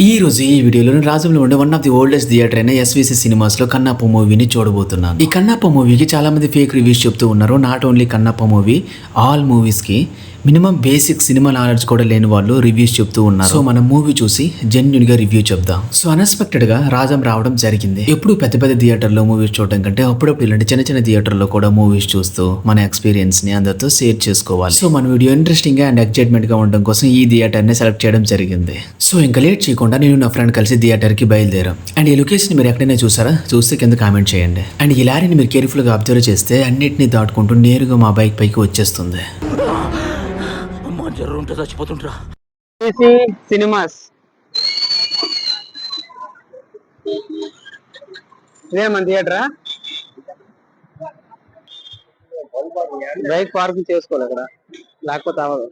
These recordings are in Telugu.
ఈ రోజు ఈ వీడియోలో రాజంలో ఉండే one of the oldest theatre అయిన ఎస్విసి సినిమాస్ లో కన్నప్ప మూవీని చూడబోతున్నాను. ఈ కన్నప్ప మూవీకి చాలా మంది ఫేక్ రివ్యూస్ చెప్తూ ఉన్నారు. Not only Kannappa movie, all movies కి మినిమం బేసిక్ సినిమా నాలెడ్జ్ కూడా లేని వాళ్ళు రివ్యూస్ చెప్తూ ఉన్నారు. సో మనం మూవీ చూసి జెన్యున్ గా రివ్యూ చెప్దాం. సో అన్ఎక్స్పెక్టెడ్ గా రాజం రావడం జరిగింది. ఎప్పుడు పెద్ద పెద్ద థియేటర్ లో మూవీస్ చూడడం కంటే అప్పుడప్పుడు ఇలాంటి చిన్న చిన్న థియేటర్ లో కూడా మూవీస్ చూస్తూ మన ఎక్స్పీరియన్స్ ని అందరితో షేర్ చేసుకోవాలి. సో మన వీడియో ఇంట్రెస్టింగ్ గా అండ్ ఎక్సైట్మెంట్ గా ఉండడం కోసం ఈ థియేటర్ ని సెలెక్ట్ చేయడం జరిగింది. సో ఇంకా లేట్ చేయకుండా నేను నా ఫ్రెండ్ కలిసి థియేటర్ కి బయలుదేరాం. అండ్ ఈ లొకేషన్ మీరు ఎక్కడైనా చూసారా? చూస్తే కింద కామెంట్ చేయండి. అండ్ ఈ లారీని మీరు కేర్ఫుల్ గా అబ్జర్వ్ చేస్తే అన్నిటిని దాటుకుంటూ నేరుగా మా బైక్ పైకి వచ్చేస్తుంది. సినిమాస్ ఇదే మన థియేటరా? బైక్ పార్కింగ్ చేసుకోవాలి అక్కడ, లేకపోతే అవ్వదు.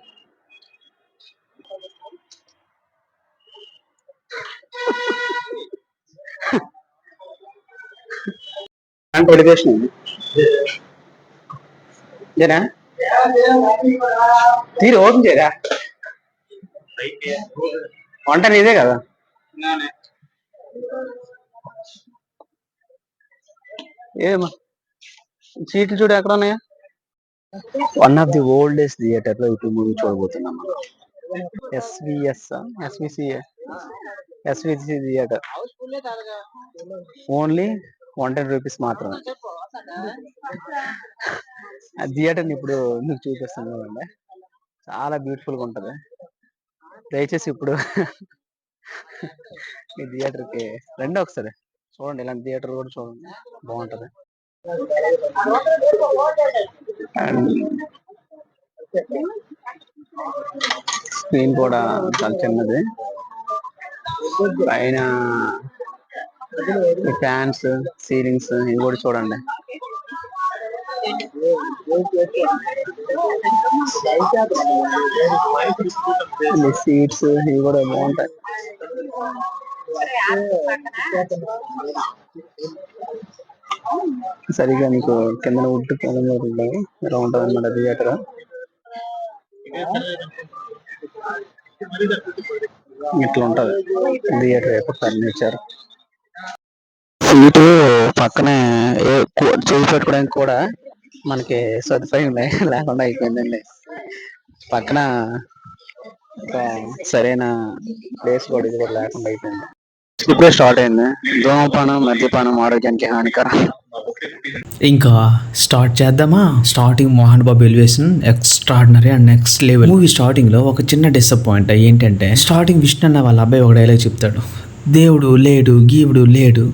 జరా తీరు ఓపెన్ చేయరా, వంట నీదే కదా. ఏమా సీట్లు చూడు ఎక్కడ ఉన్నాయా? One of the oldest theatre లో ఇప్పుడు మూవీ చూడబోతున్నాం మనం. ఎస్విసి థియేటర్ ఓన్లీ 110 రూపీస్ మాత్రమే. ఆ థియేటర్ని ఇప్పుడు మీకు చూపిస్తాను కదండి, చాలా బ్యూటిఫుల్గా ఉంటుంది. దయచేసి ఇప్పుడు ఈ థియేటర్కి రండి, ఒకసారి చూడండి. ఇలాంటి థియేటర్ కూడా చూడండి, బాగుంటుంది. స్క్రీన్ కూడా చాలా చిన్నది. పైన ఫ్యాన్స్, సీలింగ్స్ ఇవి కూడా చూడండి. సీట్స్ ఇవి కూడా బాగుంటాయి. సరిగా మీకు కింద ఉడ్డు ఇలా ఉంటుంది అన్నమాట థియేటర్. ఇట్లా ఉంటుంది థియేటర్ యొక్క ఫర్నిచర్. సీటు పక్కనే చేయి పెట్టుకోవడానికి కూడా మనకి సదుపాయం లేకుండా అయిపోయిందండి. పక్కన సరైన ప్లేస్ కూడా ఇది కూడా లేకుండా అయిపోయింది. ఇప్పుడే స్టార్ట్ అయింది. ధూమపానం, మద్యపానం ఆరోగ్యానికి హానికరం. ఇంకా స్టార్ట్ చేద్దామా? Starting Mohan Babu elevation extraordinary and next level. Movie starting లో ఒక చిన్న డిసప్పాయింట్ ఏంటంటే, స్టార్టింగ్ విష్ణు అన్న వాళ్ళ అబ్బాయి ఒక డైలాగ్ చెప్తాడు, దేవుడు లేడు గీవుడు లేడు,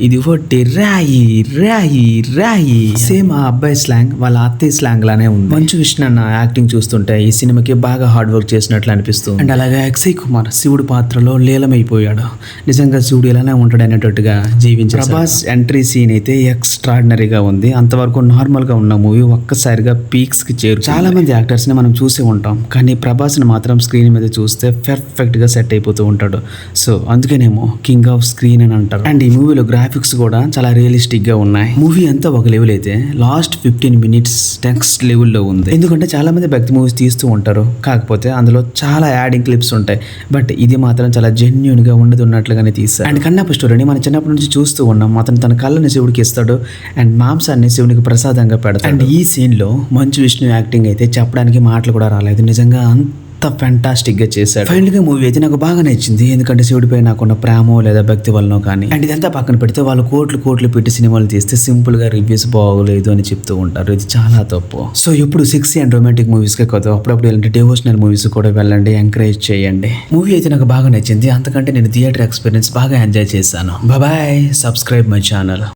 ఇది ఒట్టి రాయి రాయి రాయి. సేమ్ ఆ అబ్బాయి స్లాంగ్ వాళ్ళ అత్తయ్య స్లాంగ్ లానే ఉంది. మంచు విష్ణు అన్న యాక్టింగ్ చూస్తుంటే ఈ సినిమాకి బాగా హార్డ్ వర్క్ చేసినట్లు అనిపిస్తుంది. అండ్ అలాగే అక్షయ్ కుమార్ శివుడు పాత్రలో లీలమైపోయాడు. నిజంగా శివుడు ఇలానే ఉంటాడు అనేటట్టుగా జీవించాడు. ప్రభాస్ ఎంట్రీ సీన్ అయితే ఎక్స్ట్రాడినరీగా ఉంది. అంతవరకు నార్మల్ గా ఉన్న మూవీ ఒక్కసారిగా పీక్స్ కి చేరు. చాలా మంది యాక్టర్స్ ని మనం చూసి ఉంటాం, కానీ ప్రభాస్ ని మాత్రం స్క్రీన్ మీద చూస్తే పర్ఫెక్ట్ గా సెట్ అయిపోతూ ఉంటాడు. సో అందుకేనేమో కింగ్ ఆఫ్ స్క్రీన్ అని అంటారు. అండ్ ఈ మూవీలో గ్రాఫిక్స్ కూడా చాలా రియలిస్టిక్ గా ఉన్నాయి. మూవీ అంతా ఒక లెవెల్ అయితే లాస్ట్ 15 minutes నెక్స్ట్ లెవెల్లో ఉంది. ఎందుకంటే చాలా మంది భక్తి మూవీస్ తీస్తూ ఉంటారు, కాకపోతే అందులో చాలా యాడింగ్ క్లిప్స్ ఉంటాయి. బట్ ఇది మాత్రం చాలా జెన్యున్ గా ఉన్నట్లుగానే తీస్తారు. అండ్ కన్నప్ప స్టోరీని మనం చిన్నప్పటి నుంచి చూస్తూ ఉన్నాం. అతను తన కళ్ళని శివుడికి ఇస్తాడు అండ్ మాంసాన్ని శివునికి ప్రసాదంగా పెడతాడు. అండ్ ఈ సీన్ లో మంచు విష్ణు యాక్టింగ్ అయితే చెప్పడానికి మాటలు కూడా రాలేదు. నిజంగా అంత ఫ్యాంటాస్టిక్ గా చేశాడు. ఫైనల్ గా మూవీ అయితే నాకు బాగా నచ్చింది. ఎందుకంటే శివుడిపై నాకున్న ప్రేమో లేదా భక్తి వలనో కానీ. అండ్ ఇదంతా పక్కన పెడితే వాళ్ళు కోట్లు పెట్టి సినిమాలు తీస్తే సింపుల్ గా రివ్యూస్ బాగోలేదు అని చెప్తూ ఉంటారు. ఇది చాలా తప్పు. సో ఇప్పుడు సెక్సీ అండ్ రొమాంటిక్ మూవీస్ కే కాదు, అప్పుడప్పుడు ఇలాంటి డివోషనల్ మూవీస్ కూడా వెళ్ళండి, ఎంకరేజ్ చేయండి. మూవీ అయితే నాకు బాగా నచ్చింది. అంతకంటే నేను థియేటర్ ఎక్స్పీరియన్స్ బాగా ఎంజాయ్ చేశాను. Bye, subscribe my channel.